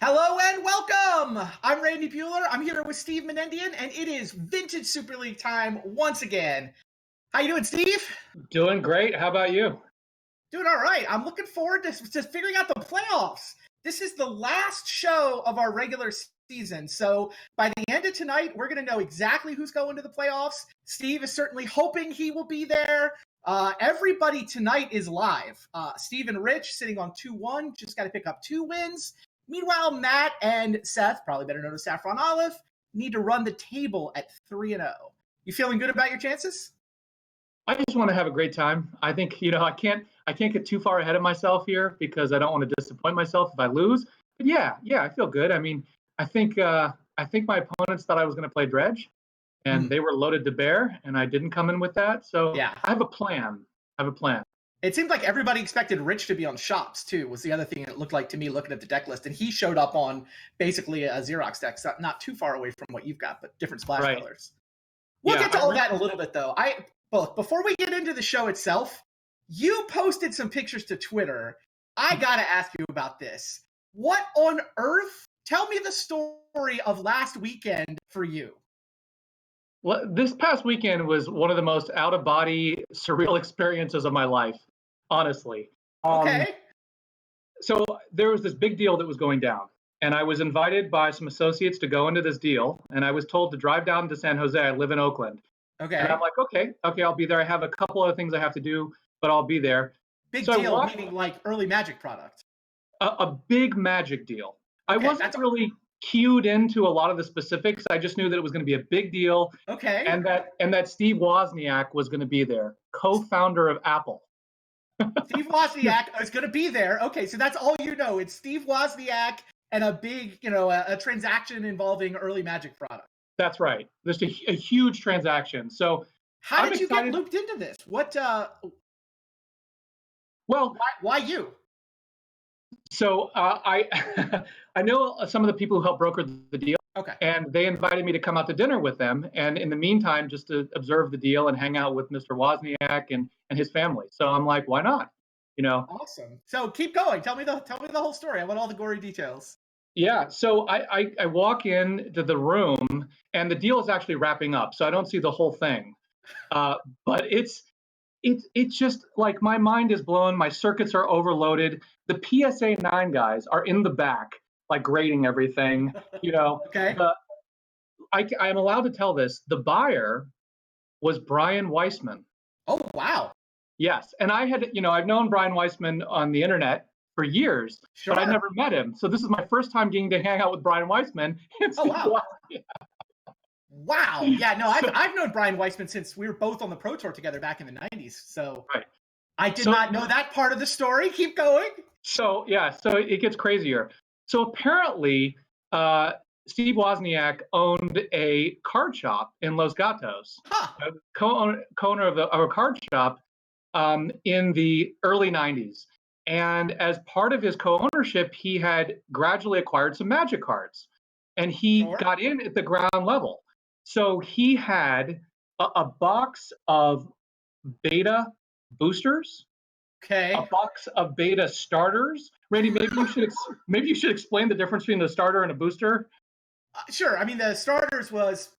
Hello and welcome! I'm Randy Bueller. I'm here with Steve Menendian, and it is Vintage Super League time once again. How you doing, Steve? Doing great. How about you? Doing all right. I'm looking forward to figuring out the playoffs. This is the last show of our regular season, so by the end of tonight, we're going to know exactly who's going to the playoffs. Steve is certainly hoping he will be there. Everybody tonight is live. Steve and Rich sitting on 2-1, just got to pick up 2 wins. Meanwhile, Matt and Seth, probably better known as Saffron Olive, need to run the table at 3-0. You feeling good about your chances? I just want to have a great time. I think, I can't get too far ahead of myself here because I don't want to disappoint myself if I lose. But yeah, I feel good. I mean, I think my opponents thought I was going to play dredge, and they were loaded to bear, and I didn't come in with that. So yeah. I have a plan. It seemed like everybody expected Rich to be on shops, too, was the other thing it looked like to me looking at the deck list. And he showed up on basically a Xerox deck, so not too far away from what you've got, but different splash colors. We'll get to all that in a little bit, though. Before we get into the show itself, you posted some pictures to Twitter. I got to ask you about this. What on earth? Tell me the story of last weekend for you. Well, this past weekend was one of the most out-of-body, surreal experiences of my life, honestly. Okay. So there was this big deal that was going down, and I was invited by some associates to go into this deal, and I was told to drive down to San Jose. I live in Oakland. Okay. And I'm like, okay, I'll be there. I have a couple other things I have to do, but I'll be there. Big deal, meaning like early Magic product. A big Magic deal. Okay, I wasn't really cued into a lot of the specifics. I just knew that it was going to be a big deal. Okay. And that Steve Wozniak was going to be there, co-founder of Apple. Steve Wozniak is going to be there. Okay, so that's all you know. It's Steve Wozniak and a big, a transaction involving early Magic product. That's right. There's a huge transaction. So how did you get looped into this? What? Well, why you? So I know some of the people who helped broker the deal. Okay. And they invited me to come out to dinner with them, and in the meantime, just to observe the deal and hang out with Mr. Wozniak and his family. So I'm like, why not? Awesome. So keep going. Tell me the whole story. I want all the gory details. Yeah. So I walk into the room, and the deal is actually wrapping up, so I don't see the whole thing. But it's just like my mind is blown. My circuits are overloaded. The PSA 9 guys are in the back, like grading everything. Okay. I am allowed to tell this. The buyer was Brian Weissman. Oh, wow. Yes. And I had, I've known Brian Weissman on the internet for years, Sure. but I never met him. So this is my first time getting to hang out with Brian Weissman. Oh, wow. Wow. Yeah, no, I've known Brian Weissman since we were both on the Pro Tour together back in the 90s. So right. I did not know that part of the story. Keep going. So it gets crazier. So apparently, Steve Wozniak owned a card shop in Los Gatos, co-owner of a card shop in the early 90s. And as part of his co-ownership, he had gradually acquired some Magic cards. And he got in at the ground level. So he had a box of beta boosters, a box of beta starters. Randy, maybe you should explain the difference between a starter and a booster. Sure. I mean, the starters was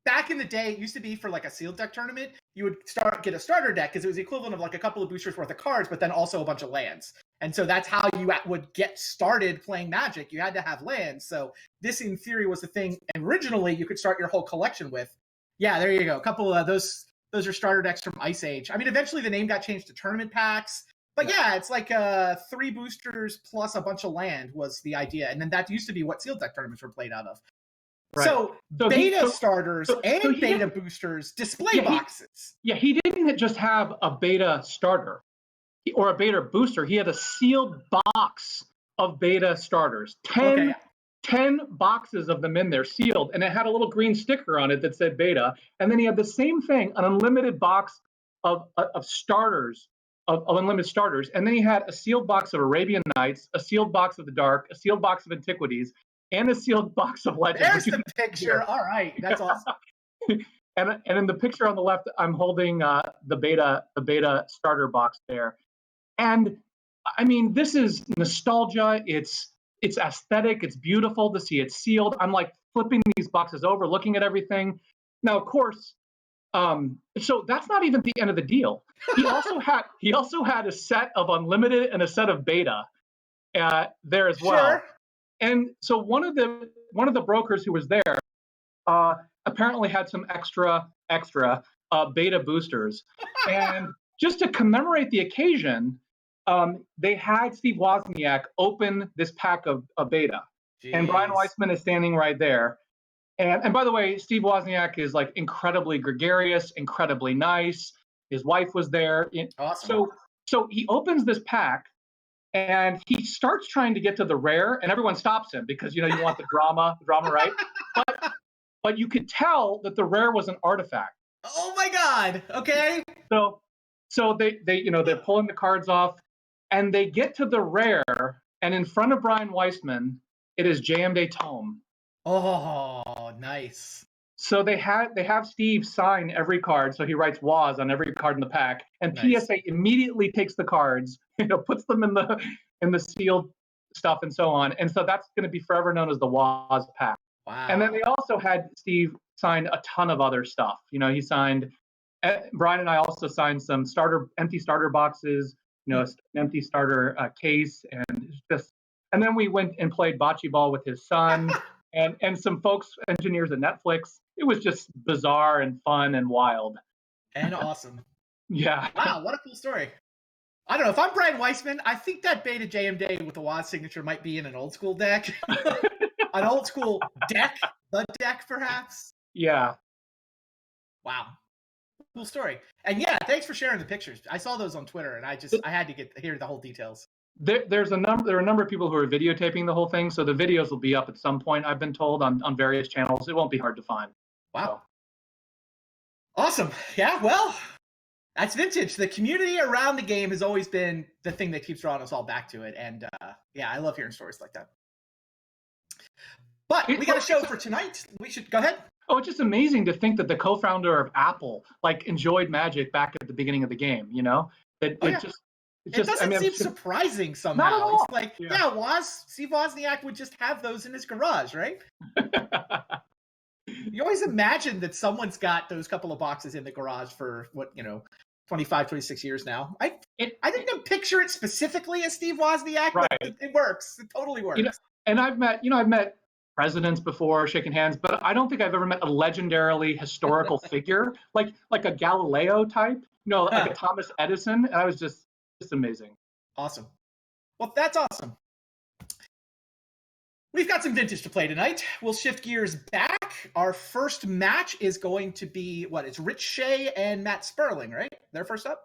back in the day. It used to be for like a sealed deck tournament. You would get a starter deck because it was the equivalent of like a couple of boosters worth of cards, but then also a bunch of lands. And so that's how you would get started playing Magic. You had to have lands. So this, in theory, was the thing. And originally, you could start your whole collection with. Yeah, there you go. A couple of those are starter decks from Ice Age. I mean, eventually the name got changed to tournament packs. But yeah, it's like 3 boosters plus a bunch of land was the idea. And then that used to be what sealed deck tournaments were played out of. Right. So beta starters and beta boosters, display boxes. He didn't just have a beta starter or a beta booster. He had a sealed box of beta starters. 10 boxes of them in there sealed, and it had a little green sticker on it that said beta. And then he had the same thing, an unlimited box of starters, of unlimited starters. And then he had a sealed box of Arabian Nights, a sealed box of the Dark, a sealed box of Antiquities, and a sealed box of Legends. There's the picture. All right, that's awesome. And in the picture on the left, I'm holding the beta starter box there. And I mean, this is nostalgia. It's It's aesthetic. It's beautiful to see it sealed. I'm like flipping these boxes over, looking at everything. Now, of course, so that's not even the end of the deal. He also had a set of unlimited and a set of beta there as well. Sure. And so one of the brokers who was there apparently had some extra beta boosters, and just to commemorate the occasion, they had Steve Wozniak open this pack of beta. Jeez. And Brian Weissman is standing right there. And by the way, Steve Wozniak is like incredibly gregarious, incredibly nice. His wife was there. Awesome. So he opens this pack and he starts trying to get to the rare, and everyone stops him because you want the drama, right? But you could tell that the rare was an artifact. Oh my God! Okay. So they're pulling the cards off, and they get to the rare, and in front of Brian Weissman, it is JMD Tome. Oh, nice. So they have Steve sign every card. So he writes Woz on every card in the pack, and nice. PSA immediately takes the cards, puts them in the sealed stuff and so on. And so that's going to be forever known as the Woz pack. Wow. And then they also had Steve sign a ton of other stuff. He signed, Brian and I also signed some empty starter boxes, an empty starter case, and then we went and played bocce ball with his son. And some folks, engineers at Netflix. It was just bizarre and fun and wild. And awesome. Yeah. Wow, what a cool story. I don't know. If I'm Brian Weissman, I think that beta JMD with the Woz signature might be in an old school deck. An old school deck? The deck, perhaps? Yeah. Wow. Cool story. And yeah, thanks for sharing the pictures. I saw those on Twitter, and I had to hear the whole details. There are a number of people who are videotaping the whole thing, so the videos will be up at some point, I've been told, on various channels. It won't be hard to find. Wow. So. Awesome. Yeah, well, that's vintage. The community around the game has always been the thing that keeps drawing us all back to it. And yeah, I love hearing stories like that. But we got a show for tonight. We should go ahead. Oh, it's just amazing to think that the co-founder of Apple enjoyed Magic back at the beginning of the game, It doesn't seem surprising somehow. Not at all. It's like, Steve Wozniak would just have those in his garage, right? You always imagine that someone's got those couple of boxes in the garage for 25, 26 years now. I didn't picture it specifically as Steve Wozniak, right. But it works. It totally works. And I've met presidents before, shaking hands, but I don't think I've ever met a legendarily historical figure like a Galileo type, like a Thomas Edison. And I was just amazing. Awesome. Well, that's awesome. We've got some vintage to play tonight. We'll shift gears back. Our first match is going to be, it's Rich Shea and Matt Sperling, right? They're first up?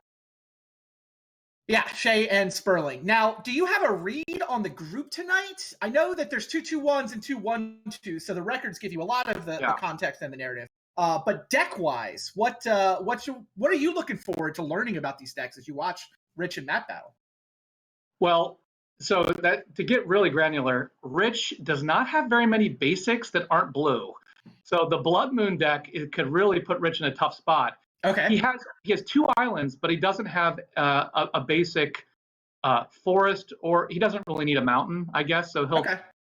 Yeah, Shea and Sperling. Now, do you have a read on the group tonight? I know that there's 2-2-1s and 2-1-2s, so the records give you a lot of the context and the narrative. But deck-wise, what are you looking forward to learning about these decks as you watch Rich and Matt battle? Well, so that to get really granular, Rich does not have very many basics that aren't blue. So the Blood Moon deck could really put Rich in a tough spot. Okay. He has 2 islands, but he doesn't have a basic forest, or he doesn't really need a mountain, I guess. So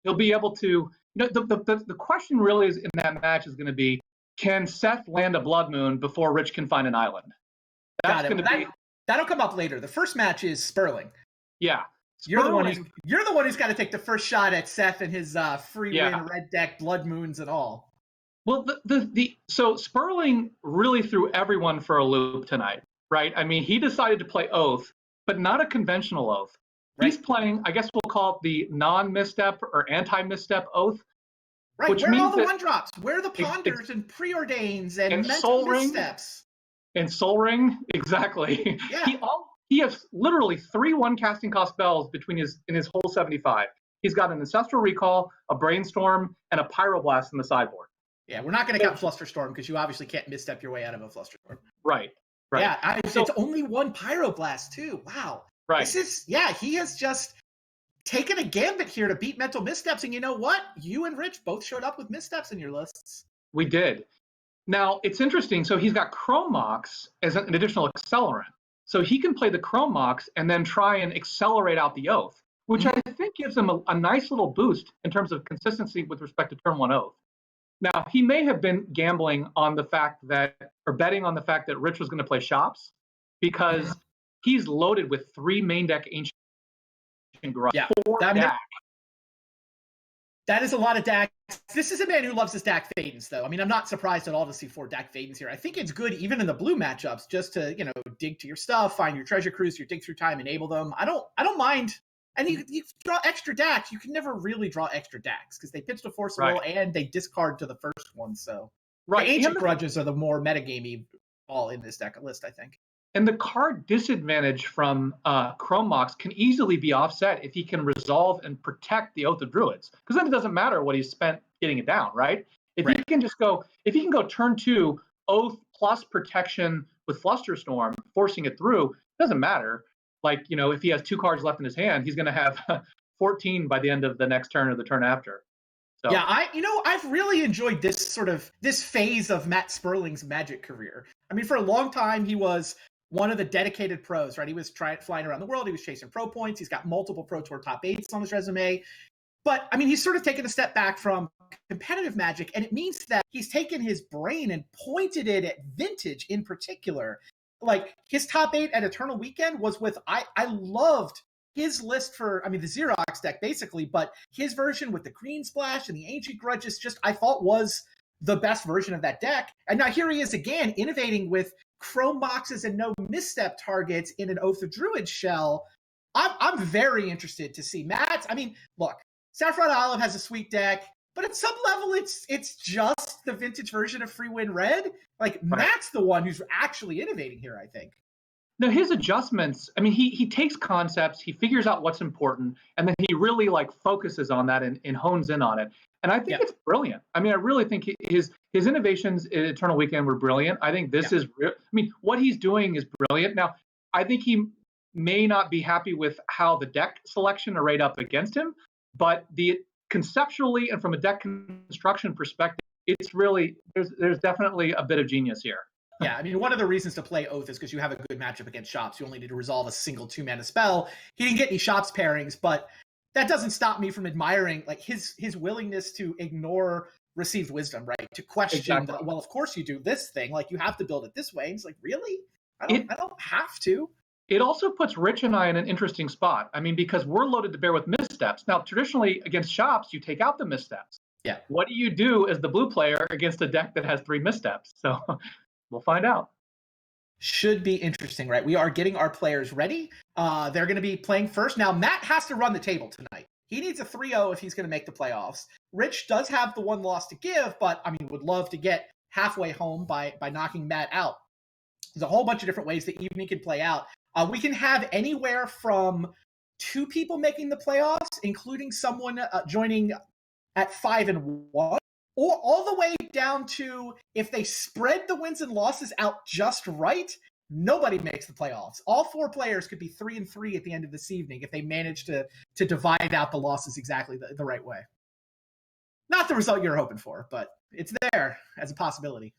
he'll be able to. The question really is in that match is going to be, can Seth land a Blood Moon before Rich can find an island? That's going to be. That'll come up later. The first match is Sperling. Yeah. You're the one who's got to take the first shot at Seth and his free win red deck Blood Moons and all. Well, so Sperling really threw everyone for a loop tonight, right? I mean, he decided to play Oath, but not a conventional Oath. Right. He's playing, I guess we'll call it the non-misstep or anti-misstep Oath. Right, where are all the one-drops? Where are the Ponders and Preordains and mental missteps? And Soul Ring, exactly. Yeah. He has literally 3 1-casting cost spells in his whole 75. He's got an Ancestral Recall, a Brainstorm, and a Pyroblast in the sideboard. Yeah, we're not going to count Flusterstorm because you obviously can't misstep your way out of a Flusterstorm. Right. Yeah, it's only 1 Pyroblast too. Wow. Right. He has just taken a gambit here to beat mental missteps, and you know what? You and Rich both showed up with missteps in your lists. We did. Now, it's interesting. So he's got Chrome Mox as an additional accelerant. So he can play the Chrome Mox and then try and accelerate out the Oath, which I think gives him a nice little boost in terms of consistency with respect to turn one oath. Now, he may have been gambling on the fact that, or betting on the fact that Rich was going to play shops, because he's loaded with 3 main deck ancient garage, 4 DAC. That is a lot of DAC. This is a man who loves his DAC Fadens, though. I mean, I'm not surprised at all to see 4 DAC Fadens here. I think it's good, even in the blue matchups, just to, dig to your stuff, find your treasure cruise, your dig through time, enable them. I don't mind. And you draw extra DACs. You can never really draw extra DACs because they pitch to force a will and they discard to the first one. So the ancient grudges are the more metagamey all in this deck list, I think. And the card disadvantage from Chrome Mox can easily be offset if he can resolve and protect the Oath of Druids. Because then it doesn't matter what he's spent getting it down, right? If he can go turn 2, Oath plus protection with Flusterstorm, forcing it through, doesn't matter. Like, if he has 2 cards left in his hand, he's going to have 14 by the end of the next turn or the turn after. So. Yeah, I've really enjoyed this phase of Matt Sperling's Magic career. I mean, for a long time, he was one of the dedicated pros, right? He was flying around the world. He was chasing pro points. He's got multiple Pro Tour top 8s on his resume. But, I mean, he's sort of taken a step back from competitive Magic, and it means that he's taken his brain and pointed it at Vintage in particular. Like, his top 8 at Eternal Weekend was with, I loved his list for, the Xerox deck, basically, but his version with the Green Splash and the Ancient Grudges just, I thought, was the best version of that deck. And now here he is again, innovating with Chrome Boxes and no misstep targets in an Oath of Druid shell. I'm very interested to see Matt's. I mean, look, Saffron Olive has a sweet deck, but at some level, it's just the Vintage version of Free Win Red. Like, Matt's the one who's actually innovating here, I think. No, his adjustments, he takes concepts, he figures out what's important, and then he really focuses on that and hones in on it. And I think it's brilliant. I really think his innovations in Eternal Weekend were brilliant. I think this is real. What he's doing is brilliant. Now, I think he may not be happy with how the deck selection arrayed up against him, but conceptually and from a deck construction perspective, it's really, there's definitely a bit of genius here. Yeah, one of the reasons to play Oath is because you have a good matchup against Shops. You only need to resolve a single 2-mana spell. He didn't get any Shops pairings, but that doesn't stop me from admiring his willingness to ignore received wisdom, right? To question, well, of course you do this thing. You have to build it this way. And he's like, really? I don't have to. It also puts Rich and I in an interesting spot. Because we're loaded to bear with missteps. Now, traditionally against Shops, you take out the missteps. Yeah. What do you do as the blue player against a deck that has 3 missteps? So we'll find out. Should be interesting, right? We are getting our players ready. They're going to be playing first. Now, Matt has to run the table tonight. He needs a 3-0 if he's going to make the playoffs. Rich does have the 1 loss to give, but, would love to get halfway home by knocking Matt out. There's a whole bunch of different ways the evening can play out. We can have anywhere from 2 people making the playoffs, including someone joining at 5-1, or all the way down to, if they spread the wins and losses out just right, nobody makes the playoffs. All 4 players could be 3-3 at the end of this evening if they manage to divide out the losses exactly the right way. Not the result you're hoping for, but it's there as a possibility.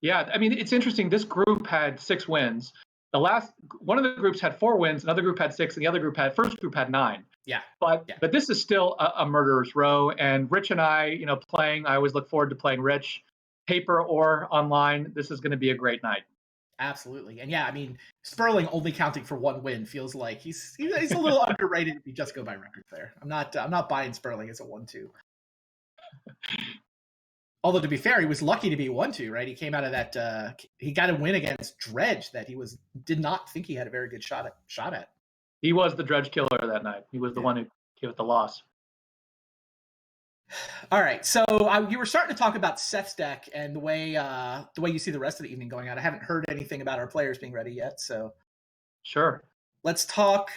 Yeah, it's interesting. This group had 6 wins. One of the groups had 4 wins, another group had 6, and the other first group had 9. Yeah. But this is still a murderer's row. And Rich and I, playing, I always look forward to playing Rich, paper or online. This is going to be a great night. Absolutely. And Sperling only counting for 1 win feels like he's a little underrated if you just go by record there. I'm not buying Sperling as a 1-2. Although, to be fair, he was lucky to be 1-2, right? He came out of that. He got a win against Dredge that he did not think he had a very good shot at. He was the Dredge killer that night. He was the one who gave it the loss. All right, so you were starting to talk about Seth's deck and the way you see the rest of the evening going on. I haven't heard anything about our players being ready yet, so sure. Let's talk.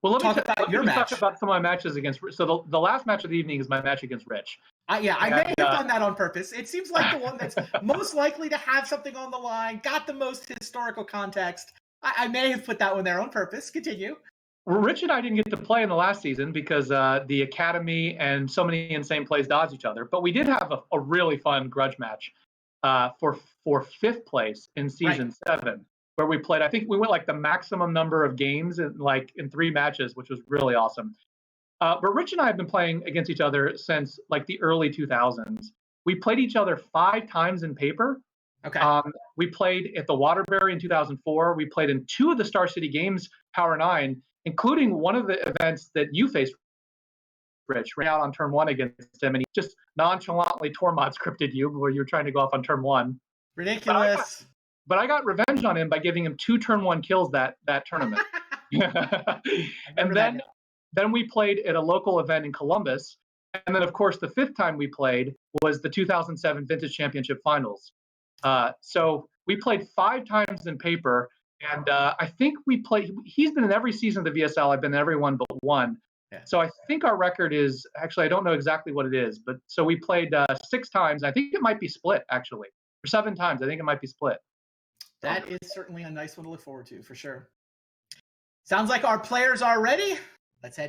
Well, let me about your match. Talk about some of my matches against. So the last match of the evening is my match against Rich. I may have done that on purpose. It seems like the one that's most likely to have something on the line, got the most historical context. I may have put that one there on purpose. Continue. Well, Rich and I didn't get to play in the last season because the Academy and so many insane plays dodged each other. But we did have a really fun grudge match for 5th place in season 7. where we played. I think we went like the maximum number of games in 3 matches, which was really awesome. But Rich and I have been playing against each other since like the early 2000s. We played each other 5 times in paper. Okay. We played at the Waterbury in 2004. We played in 2 of the Star City Games Power 9, including one of the events that you faced, Rich. Ran out on turn 1 against him, and he just nonchalantly Tormod scripted you where you were trying to go off on turn 1. Ridiculous. But I got revenge on him by giving him 2 turn 1 kills that tournament. And then we played at a local event in Columbus. And then, of course, the 5th time we played was the 2007 Vintage Championship Finals. So we played 5 times in paper. And I think he's been in every season of the VSL. I've been in every one but one. Yeah. So I think our record is, actually, I don't know exactly what it is. But so we played 6 times. I think it might be split, actually. Or 7 times. I think it might be split. That is certainly a nice one to look forward to, for sure. Sounds like our players are ready. Let's head